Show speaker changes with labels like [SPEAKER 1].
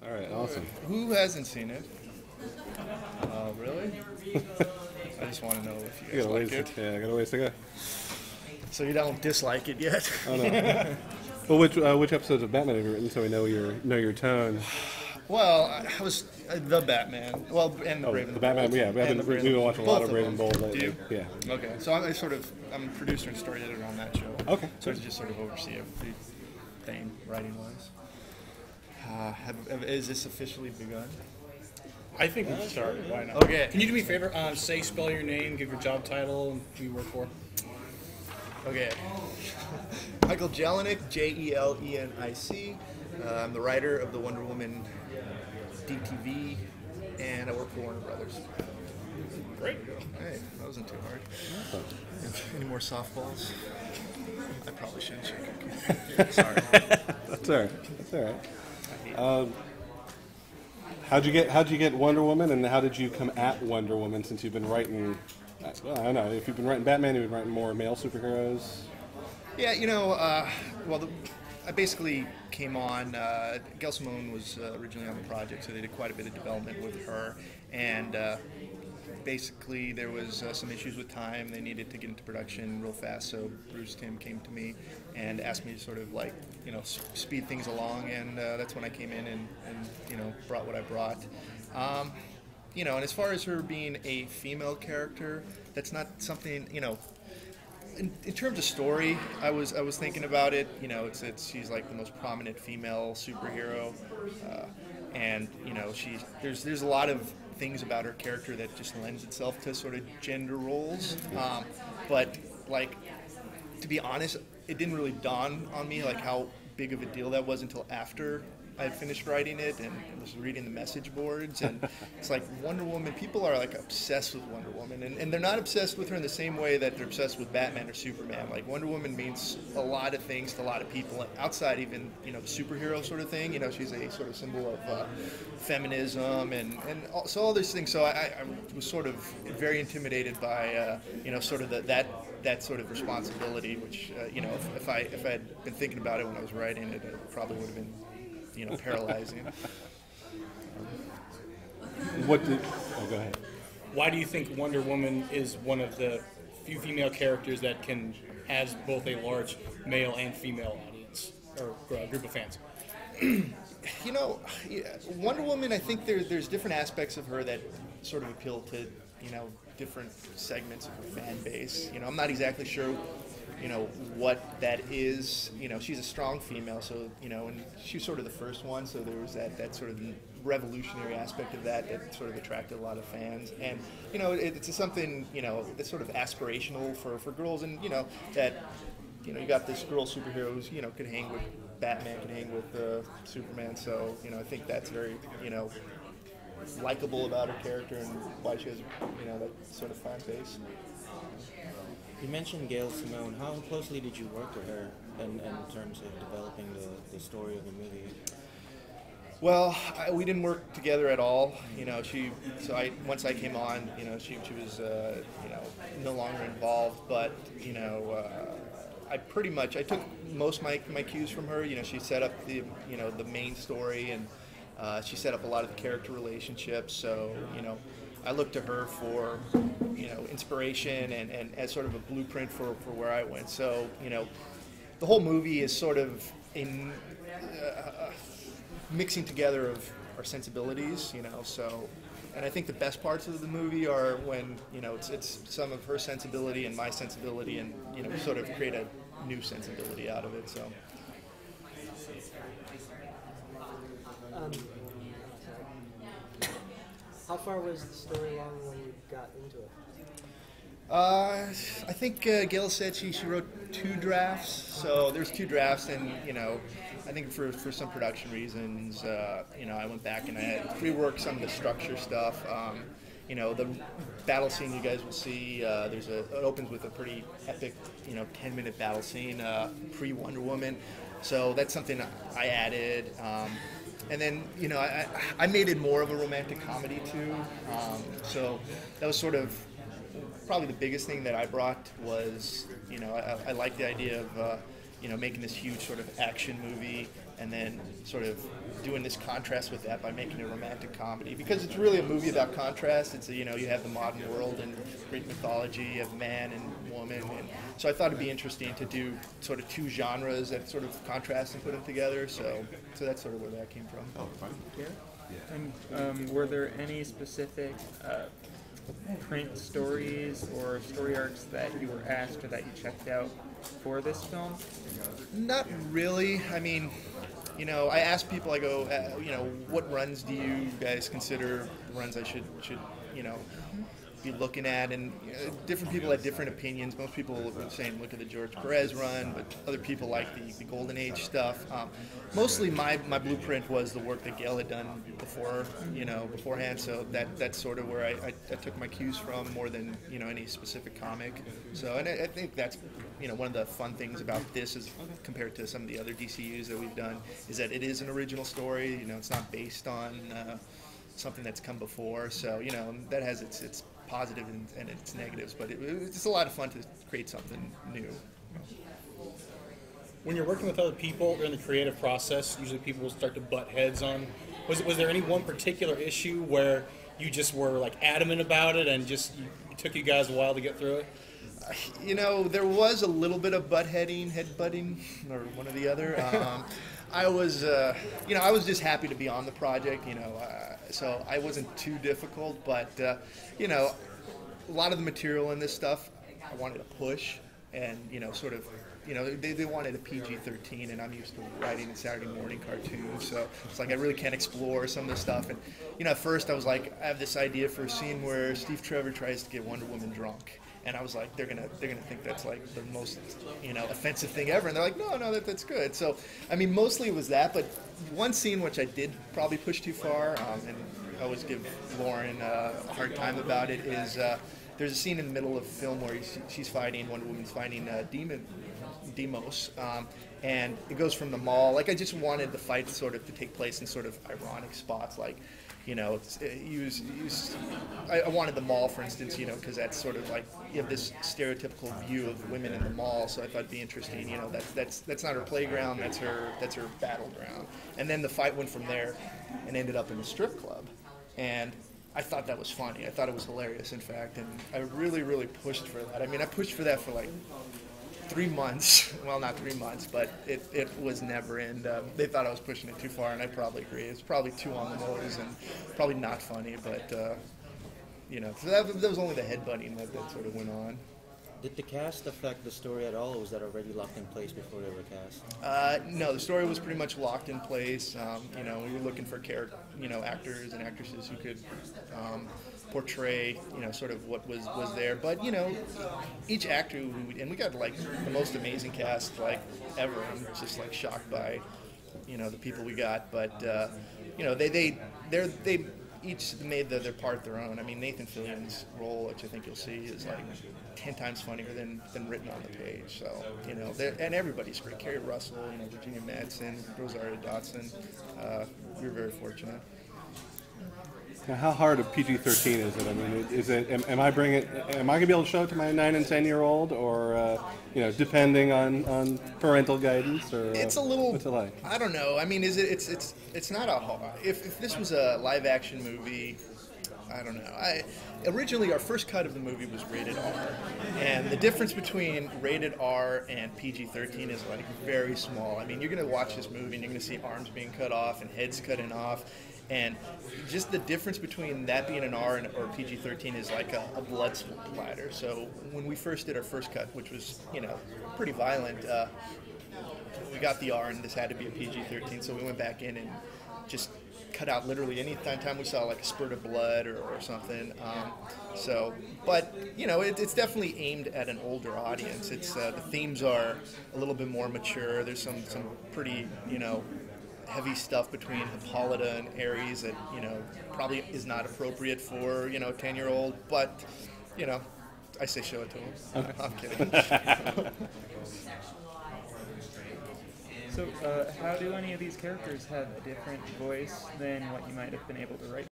[SPEAKER 1] All right, awesome.
[SPEAKER 2] Who hasn't seen it? Really? I just want to know if you guys like it.
[SPEAKER 1] Yeah, I got a ways to go.
[SPEAKER 2] So you don't dislike it yet?
[SPEAKER 1] Oh no. Well, which episodes of Batman have you written so we know your tone?
[SPEAKER 2] Well, I was the Batman. Well, and the Brave and
[SPEAKER 1] the
[SPEAKER 2] the
[SPEAKER 1] Batman.
[SPEAKER 2] Bold.
[SPEAKER 1] Yeah, we've been watching a lot of Brave and Bold lately.
[SPEAKER 2] Do you?
[SPEAKER 1] Yeah.
[SPEAKER 2] Okay, so I'm a producer and story editor on that show.
[SPEAKER 1] Okay.
[SPEAKER 2] So I just sort of oversee everything writing wise. Is this officially begun?
[SPEAKER 3] I think we can start. Why not?
[SPEAKER 2] Okay.
[SPEAKER 3] Can you do me a favor? Spell your name, give your job title, and who you work for.
[SPEAKER 2] Okay. Michael Jelenic, Jelenic. I'm the writer of the Wonder Woman DTV, and I work for Warner Brothers.
[SPEAKER 3] Great.
[SPEAKER 2] Hey, that wasn't too hard. Any more softballs? I probably shouldn't shake it. Sorry.
[SPEAKER 1] That's all right. How'd you get Wonder Woman, and how did you come at Wonder Woman since you've been writing? Well, I don't know. If you've been writing Batman, you've been writing more male superheroes.
[SPEAKER 2] Yeah, I basically came on. Gail Simone was originally on the project, so they did quite a bit of development with her, and basically there was some issues with time. They needed to get into production real fast, so Bruce Timm came to me and asked me to sort of speed things along, and that's when I came in and brought what I brought. And as far as her being a female character, that's not something, in terms of story, I was thinking about it. She's like the most prominent female superhero, and there's a lot of things about her character that just lends itself to sort of gender roles. But to be honest, it didn't really dawn on me how big of a deal that was until after I had finished writing it and was reading the message boards, and it's like Wonder Woman, people are obsessed with Wonder Woman, and they're not obsessed with her in the same way that they're obsessed with Batman or Superman. Wonder Woman means a lot of things to a lot of people outside even the superhero sort of thing. She's a sort of symbol of feminism and so all these things. So I was sort of very intimidated by sort of that sort of responsibility, which if I had been thinking about it when I was writing it, it probably would have been paralyzing.
[SPEAKER 1] Go ahead.
[SPEAKER 3] Why do you think Wonder Woman is one of the few female characters that has both a large male and female audience or group of fans?
[SPEAKER 2] Wonder Woman, I think there's different aspects of her that sort of appeal to different segments of her fan base. I'm not exactly sure what that is. She's a strong female, so and she's sort of the first one, so there was that sort of revolutionary aspect of that sort of attracted a lot of fans, and it's something that's sort of aspirational for girls, and that you got this girl superhero who's could hang with Batman, could hang with Superman, so I think that's very likable about her character and why she has that sort of fan base.
[SPEAKER 4] You mentioned Gail Simone. How closely did you work with her in terms of developing the story of the movie?
[SPEAKER 2] Well, we didn't work together at all. Once I came on, she was no longer involved. But I took most of my cues from her. She set up the main story, and she set up a lot of the character relationships. So I looked to her for inspiration and as sort of a blueprint for where I went. So the whole movie is sort of in mixing together of our sensibilities. So, and I think the best parts of the movie are when it's some of her sensibility and my sensibility, and we sort of create a new sensibility out of it. So.
[SPEAKER 5] How far was the story along when you got into it?
[SPEAKER 2] I think Gail said she wrote 2 drafts, so there's 2 drafts, and I think for some production reasons, I went back and I had reworked some of the structure stuff. The battle scene you guys will see, it opens with a pretty epic, 10-minute battle scene pre-Wonder Woman, so that's something I added. And then, I made it more of a romantic comedy too. So that was sort of probably the biggest thing that I brought was, I like the idea of, making this huge sort of action movie and then sort of doing this contrast with that by making a romantic comedy, because it's really a movie about contrast. It's you have the modern world and Greek mythology, you have man and woman, and so I thought it'd be interesting to do sort of two genres that sort of contrast and put them together. So that's sort of where that came from.
[SPEAKER 6] Oh, fine.
[SPEAKER 7] And were there any specific print stories or story arcs that you were asked or that you checked out for this film?
[SPEAKER 2] Not really. I mean, I asked people, I go, what runs do you guys consider runs I should be looking at? And different people had different opinions. Most people were saying look at the George Perez run, but other people like the Golden Age stuff. Mostly my blueprint was the work that Gail had done beforehand. So that's sort of where I took my cues from more than any specific comic. So and I think that's one of the fun things about this is compared to some of the other DCUs that we've done is that it is an original story. It's not based on something that's come before. So that has its positive and its negatives, but it's a lot of fun to create something new.
[SPEAKER 3] When you're working with other people or in the creative process, usually people will start to butt heads on. Was there any one particular issue where you just were like adamant about it and just it took you guys a while to get through it?
[SPEAKER 2] There was a little bit of head-butting, or one or the other. I was just happy to be on the project, so I wasn't too difficult, but, a lot of the material in this stuff I wanted to push, and, they wanted a PG-13, and I'm used to writing in Saturday morning cartoons, so it's like I really can't explore some of the stuff, and, at first I was like, I have this idea for a scene where Steve Trevor tries to get Wonder Woman drunk. And I was like, they're gonna think that's like the most, offensive thing ever. And they're like, no, that's good. So, I mean, mostly it was that. But one scene which I did probably push too far, and I always give Lauren a hard time about it, is there's a scene in the middle of the film where Wonder Woman's fighting Demos, and it goes from the mall. Like, I just wanted the fight sort of to take place in sort of ironic spots, like. I wanted the mall, for instance, because that's sort of like you have this stereotypical view of women in the mall. So I thought it'd be interesting. That's not her playground. That's her battleground. And then the fight went from there, and ended up in the strip club. And I thought that was funny. I thought it was hilarious, in fact. And I really, really pushed for that. I mean, I pushed for that for like 3 months. Well, not 3 months, but it was never in. They thought I was pushing it too far, and I probably agree. It's probably too on the nose and probably not funny, but, so that was only the headbutting that sort of went on.
[SPEAKER 4] Did the cast affect the story at all, or was that already locked in place before they were cast?
[SPEAKER 2] No, the story was pretty much locked in place. We were looking for actors and actresses who could portray, sort of what was there. But, each actor, and we got like the most amazing cast like ever. I'm just like shocked by, the people we got. But, they each made their part their own. I mean, Nathan Fillion's role, which I think you'll see, is like 10 times funnier than written on the page. So, and everybody's great. Carrie Russell, Virginia Madsen, Rosario Dawson. We were very fortunate.
[SPEAKER 1] Now, how hard a PG-13 is it? I mean, is it? Am I gonna be able to show it to my 9 and 10-year-old, or depending on parental guidance, or
[SPEAKER 2] it's a little.
[SPEAKER 1] What's it like?
[SPEAKER 2] I don't know. I mean, it's not a. If this was a live-action movie, I don't know. Originally, our first cut of the movie was rated R, and the difference between rated R and PG-13 is like very small. I mean, you're gonna watch this movie and you're gonna see arms being cut off and heads cutting off. And just the difference between that being an R or PG-13 is like a blood splatter. So when we first did our first cut, which was, pretty violent, we got the R and this had to be a PG-13. So we went back in and just cut out literally any time we saw like a spurt of blood or something. But it's definitely aimed at an older audience. It's the themes are a little bit more mature. There's some pretty, heavy stuff between Hippolyta and Ares that, probably is not appropriate for, a 10-year-old, but, I say show it to him. Okay. I'm kidding.
[SPEAKER 7] So, how do any of these characters have a different voice than what you might have been able to write